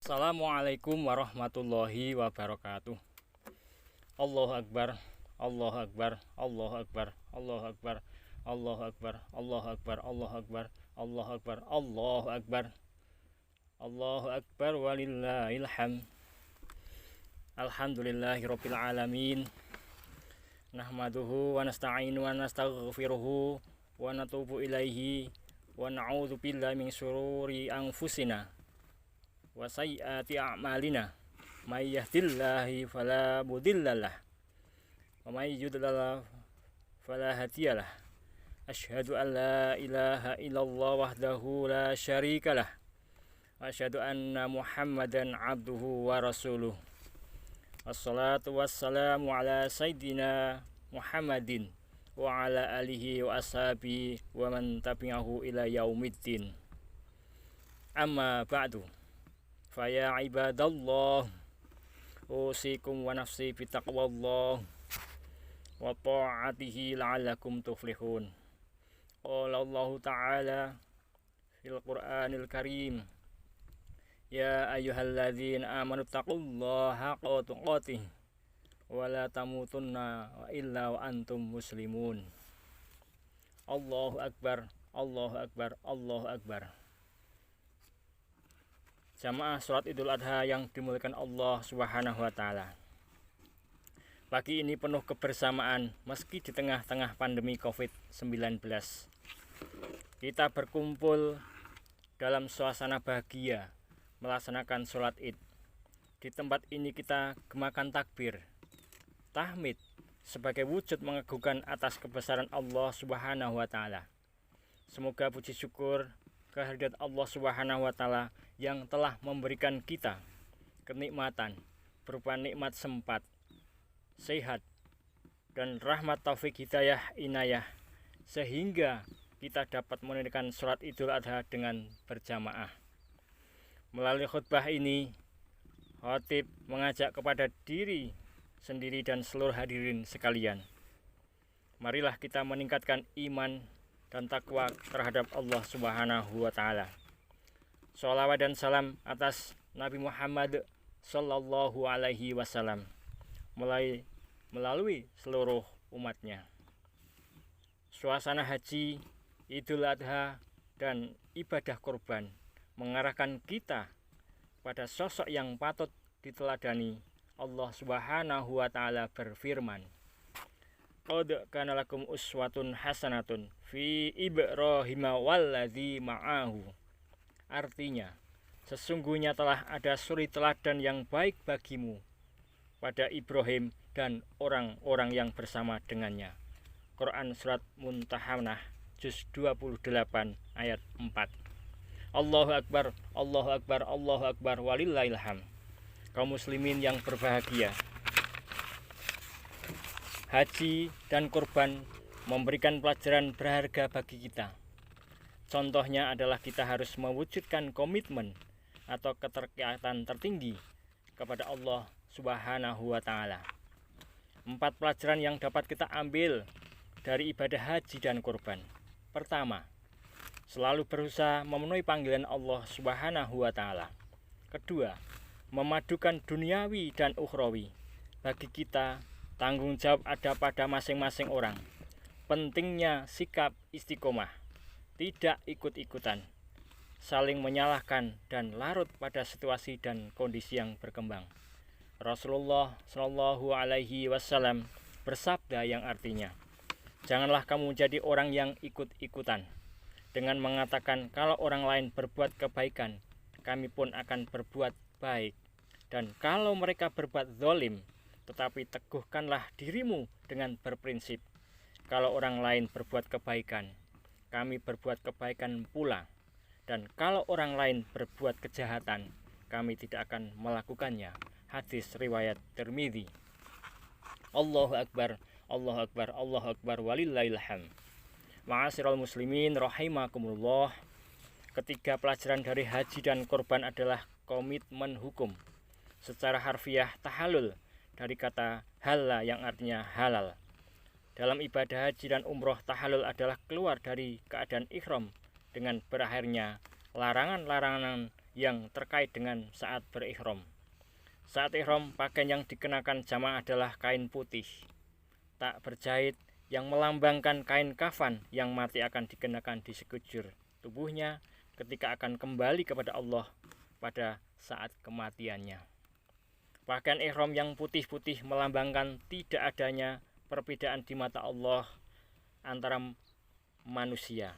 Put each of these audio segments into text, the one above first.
Assalamualaikum warahmatullahi wabarakatuh. Allahu Akbar, Allahu Akbar, Allahu Akbar, Allahu Akbar, Allahu Akbar, Allahu Akbar, Allahu Akbar, Allahu Akbar, Allahu Akbar, Allahu Akbar walillahil hamd. Alhamdulillahirabbil alamin. Nahmaduhu wa nasta'inu wa nastaghfiruhu wa natubu ilaihi wa na'udzu billahi min syururi anfusina wa sayyiati a'malina. May yahdihillahu fala mudhillalah wa may yudlil fala hadiyalah. Asyhadu an la ilaha illallah wahdahu la syarikalah wa asyhadu anna Muhammadan abduhu wa rasuluh. Wassalatu wassalamu ala sayyidina Muhammadin wa ala alihi wa ashabihi wa man tabi'ahu ila yaumiddin. Amma ba'du. Faya ibadallah, usikum wa nafsi bitaqwallah wa ta'atihi la'allakum tuflihun. Qala Allah ta'ala fil Qur'anil Karim, ya ayyuhalladzina amanu taqullaha haqqa tuqatih wa la tamutunna illa wa antum muslimun. Allahu Akbar, Allahu Akbar, Allahu Akbar. Jamaah sholat Idul Adha yang dimuliakan Allah Subhanahu wa taala. Pagi ini penuh kebersamaan meski di tengah-tengah pandemi Covid-19. Kita berkumpul dalam suasana bahagia melaksanakan sholat Id. Di tempat ini kita gemakan takbir, tahmid sebagai wujud mengagungkan atas kebesaran Allah Subhanahu wa taala. Semoga puji syukur kehadirat Allah Subhanahu wa taala yang telah memberikan kita kenikmatan berupa nikmat sempat, sehat, dan rahmat taufik hidayah inayah sehingga kita dapat menunaikan sholat Idul Adha dengan berjamaah. Melalui khutbah ini, khatib mengajak kepada diri sendiri dan seluruh hadirin sekalian. Marilah kita meningkatkan iman dan takwa terhadap Allah Subhanahu wa taala. Sholawat dan salam atas Nabi Muhammad sallallahu alaihi wasallam melalui seluruh umatnya. Suasana haji, Idul Adha, dan ibadah kurban mengarahkan kita pada sosok yang patut diteladani. Allah Subhanahu wa taala berfirman, qad kana lakum uswatun hasanatun fi Ibrahim walladzi ma'ahu. Artinya, sesungguhnya telah ada suri teladan yang baik bagimu pada Ibrahim dan orang-orang yang bersama dengannya. Quran Surat Mumtahanah Juz 28 ayat 4. Allahu Akbar, Allahu Akbar, Allahu Akbar, walillahil hamd. Kaum muslimin yang berbahagia, haji dan kurban memberikan pelajaran berharga bagi kita. Contohnya adalah kita harus mewujudkan komitmen atau keterkaitan tertinggi kepada Allah Subhanahu wa taala. 4 pelajaran yang dapat kita ambil dari ibadah haji dan kurban. Pertama, selalu berusaha memenuhi panggilan Allah Subhanahu wa taala. Kedua, memadukan duniawi dan ukhrawi. Bagi kita, tanggung jawab ada pada masing-masing orang. Pentingnya sikap istiqomah, tidak ikut-ikutan, saling menyalahkan dan larut pada situasi dan kondisi yang berkembang. Rasulullah Shallallahu alaihi wasallam bersabda yang artinya, janganlah kamu menjadi orang yang ikut-ikutan dengan mengatakan kalau orang lain berbuat kebaikan, kami pun akan berbuat baik. Dan kalau mereka berbuat zalim, tetapi teguhkanlah dirimu dengan berprinsip, kalau orang lain berbuat kebaikan, kami berbuat kebaikan pula. Dan kalau orang lain berbuat kejahatan, kami tidak akan melakukannya. Hadis riwayat Tirmidzi. Allahu Akbar, Allahu Akbar, Allahu Akbar, walillahil hamd. Ma'asyiral muslimin rahimakumullah. Ketiga pelajaran dari haji dan kurban adalah komitmen hukum. Secara harfiah tahallul dari kata halla yang artinya halal. Dalam ibadah haji dan umroh, tahallul adalah keluar dari keadaan ihram dengan berakhirnya larangan-larangan yang terkait dengan saat berihram. Saat ihram, pakaian yang dikenakan jamaah adalah kain putih, tak berjahit, yang melambangkan kain kafan yang mati akan dikenakan di sekujur tubuhnya ketika akan kembali kepada Allah pada saat kematiannya. Pakaian ihram yang putih-putih melambangkan tidak adanya perbedaan di mata Allah antara manusia.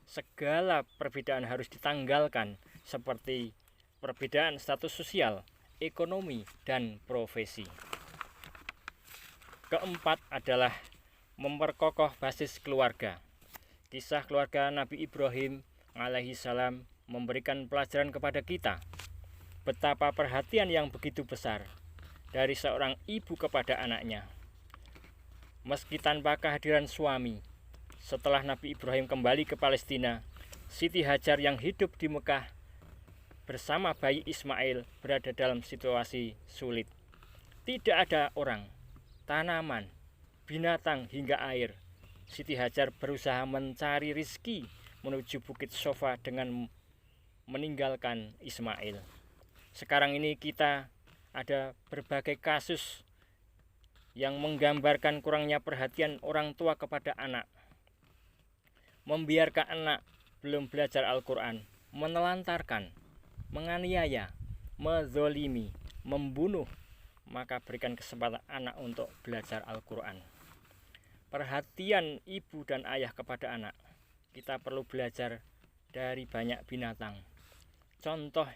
Segala perbedaan harus ditanggalkan, seperti perbedaan status sosial, ekonomi, dan profesi. Keempat adalah memperkokoh basis keluarga. Kisah keluarga Nabi Ibrahim alaihi salam memberikan pelajaran kepada kita betapa perhatian yang begitu besar dari seorang ibu kepada anaknya. Meski tanpa kehadiran suami, setelah Nabi Ibrahim kembali ke Palestina, Siti Hajar yang hidup di Mekah bersama bayi Ismail berada dalam situasi sulit. Tidak ada orang, tanaman, binatang hingga air. Siti Hajar berusaha mencari rizki menuju Bukit Sofa dengan meninggalkan Ismail. Sekarang ini kita ada berbagai kasus yang menggambarkan kurangnya perhatian orang tua kepada anak. Membiarkan anak belum belajar Al-Quran, menelantarkan, menganiaya, menzolimi, membunuh, maka berikan kesempatan anak untuk belajar Al-Quran. Perhatian ibu dan ayah kepada anak, kita perlu belajar dari banyak binatang. Contoh,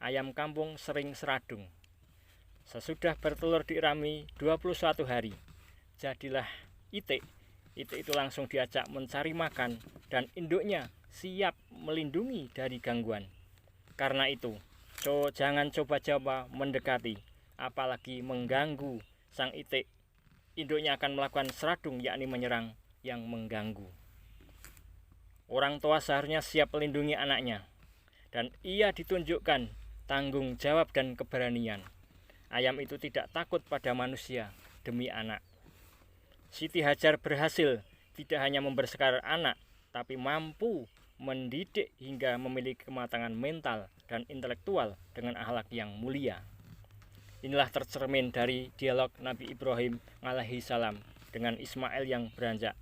ayam kampung sering seradung. Sesudah bertelur diirami 21 hari, jadilah itik. Itik itu langsung diajak mencari makan dan induknya siap melindungi dari gangguan. Karena itu, jangan coba-coba mendekati, apalagi mengganggu sang itik. Induknya akan melakukan seradung, yakni menyerang yang mengganggu. Orang tua seharusnya siap melindungi anaknya, dan ia ditunjukkan tanggung jawab dan keberanian. Ayam itu tidak takut pada manusia demi anak. Siti Hajar berhasil tidak hanya memperbesar anak, tapi mampu mendidik hingga memiliki kematangan mental dan intelektual dengan akhlak yang mulia. Inilah tercermin dari dialog Nabi Ibrahim alaihi salam dengan Ismail yang beranjak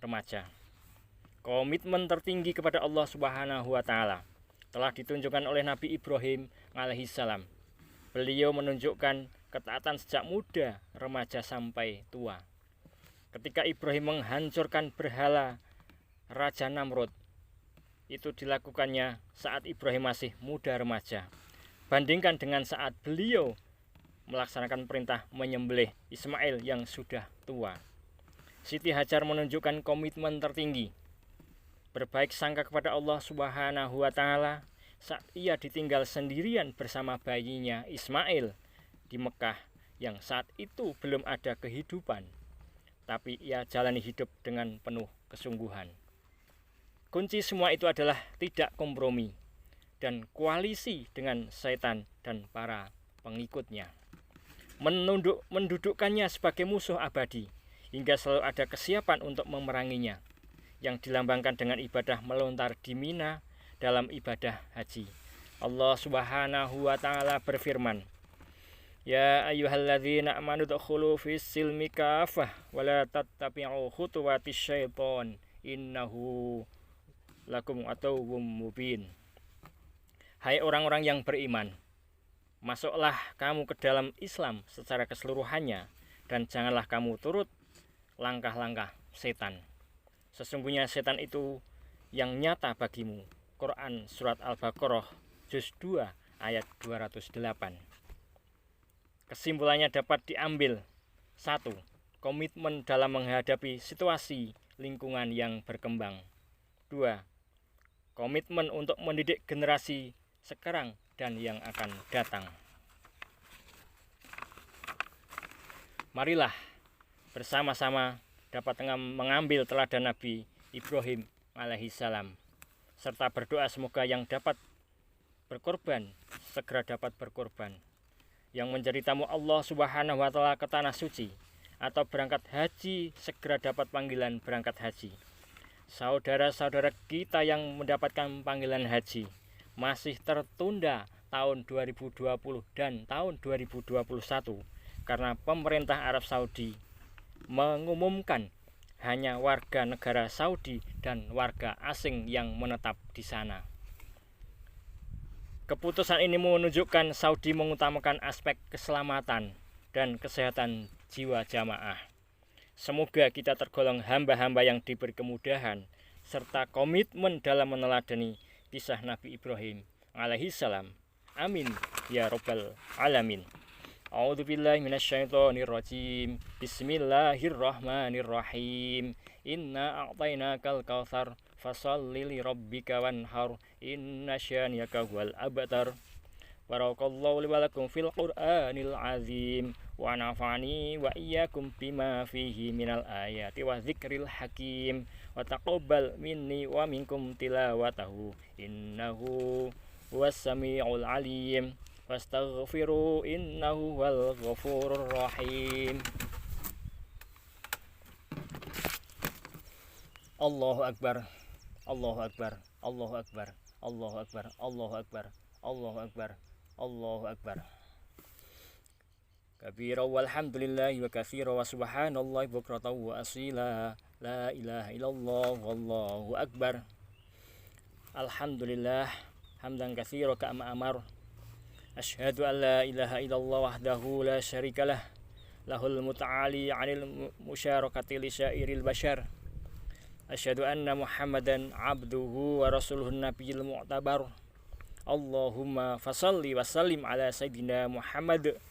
remaja. Komitmen tertinggi kepada Allah Subhanahu wa taala telah ditunjukkan oleh Nabi Ibrahim alaihi salam. Beliau menunjukkan ketaatan sejak muda, remaja sampai tua. Ketika Ibrahim menghancurkan berhala Raja Namrud, itu dilakukannya saat Ibrahim masih muda remaja. Bandingkan dengan saat beliau melaksanakan perintah menyembelih Ismail yang sudah tua. Siti Hajar menunjukkan komitmen tertinggi, berbaik sangka kepada Allah Subhanahu wa taala saat ia ditinggal sendirian bersama bayinya Ismail di Mekah yang saat itu belum ada kehidupan, tapi ia jalani hidup dengan penuh kesungguhan. Kunci semua itu adalah tidak kompromi dan koalisi dengan setan dan para pengikutnya. Mendudukkannya sebagai musuh abadi hingga selalu ada kesiapan untuk memeranginya, yang dilambangkan dengan ibadah melontar di Mina dalam ibadah haji. Allah Subhanahu wa taala berfirman, Ya ayyuhalladzina amanu dkhulu fis silmi kafah wa la tattabi'u khutuwatis syaiton innahu lakum aduwwum mubin. Hai orang-orang yang beriman, masuklah kamu ke dalam Islam secara keseluruhannya dan janganlah kamu turut langkah-langkah setan. Sesungguhnya setan itu yang nyata bagimu. Quran Surat Al-Baqarah Juz 2 ayat 208. Kesimpulannya dapat diambil: 1. Komitmen dalam menghadapi situasi lingkungan yang berkembang. 2. Komitmen untuk mendidik generasi sekarang dan yang akan datang. Marilah bersama-sama dapat mengambil teladan Nabi Ibrahim alaihi salam, serta berdoa semoga yang dapat berkorban segera dapat berkorban, yang menjadi tamu Allah Subhanahu wa taala ke tanah suci atau berangkat haji segera dapat panggilan berangkat haji. Saudara-saudara kita yang mendapatkan panggilan haji, masih tertunda tahun 2020 dan tahun 2021 karena pemerintah Arab Saudi mengumumkan hanya warga negara Saudi dan warga asing yang menetap di sana. Keputusan ini menunjukkan Saudi mengutamakan aspek keselamatan dan kesehatan jiwa jamaah. Semoga kita tergolong hamba-hamba yang diberi kemudahan serta komitmen dalam meneladani kisah Nabi Ibrahim alaihi salam. Amin ya rabbal alamin. A'udzubillahi minasyaitonirrajim. Bismillahirrahmanirrahim. Inna a'tainakal kautsar fasholli lirabbika wanhar. Inna syani'aka huwal abtar. Barakallahu li wa lakum fil Qur'anil azim wa nafa'ani wa iyyakum bima fihi minal ayati wa dzikril hakim wa taqabbal minni wa minkum tilawatahu innahu huwas samiul alim. Wastaghfiru innahu wal ghafurur rahim. Allahu akbar. Allahu akbar. Allahu akbar. Allahu akbar. Allahu akbar. Allahu akbar. Allahu akbar. Kabira walhamdulillahi wa katsira wa subhanallahi bukratan wa asila. La ilaha illallah wallahu akbar. Alhamdulillah hamdan katsira kama amar. Asyhadu an la ilaha illallah wahdahu la syarikalah lahul muta'ali 'anil musyarakati li syairil bashar. Asyhadu anna Muhammadan 'abduhu wa rasuluhun nabiyil mu'tabar. Allahumma fashalli wa sallim ala sayyidina Muhammad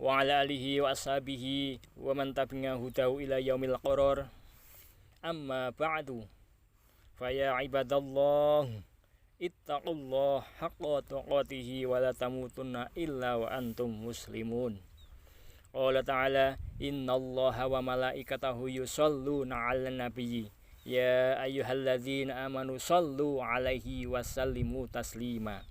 wa ala alihi wa ashabihi wa man tabi'ahu hudahu ila yaumil qarar. Amma ba'du. Fa ya ibadallah ittaqullah haqqa tuqatihi wa la tamutunna illa wa antum muslimun. Qala ta'ala innallaha wa malaikatahu yusholluna 'alan nabiyyi ya ayyuhalladzina amanu shallu 'alaihi wa sallimu taslima.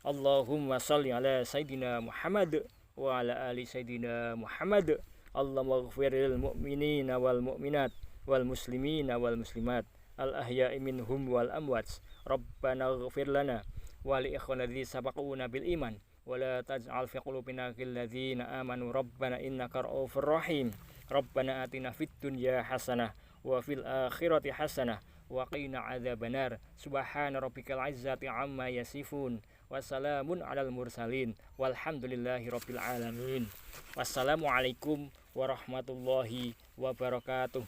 Allahumma shalli 'ala sayyidina Muhammad wa 'ala ali sayyidina Muhammad. Allahumma ighfir lil mu'minina wal mu'minat wal muslimina wal muslimat al ahya'i minhum wal amwat. Rabbana ighfir lana wa li ikhwana alladzi sabaquna bil iman wa la taj'al fi qulubina ghilladzina amanu rabbana innaka ra'ufur rahim. Rabbana atina fid dunya hasanah wa fil akhirati hasanah wa qina adzabannar. Subhana rabbikal izzati amma yasifun wa salamun alal mursalin walhamdulillahi rabbil alamin. Wassalamualaikum warahmatullahi wabarakatuh.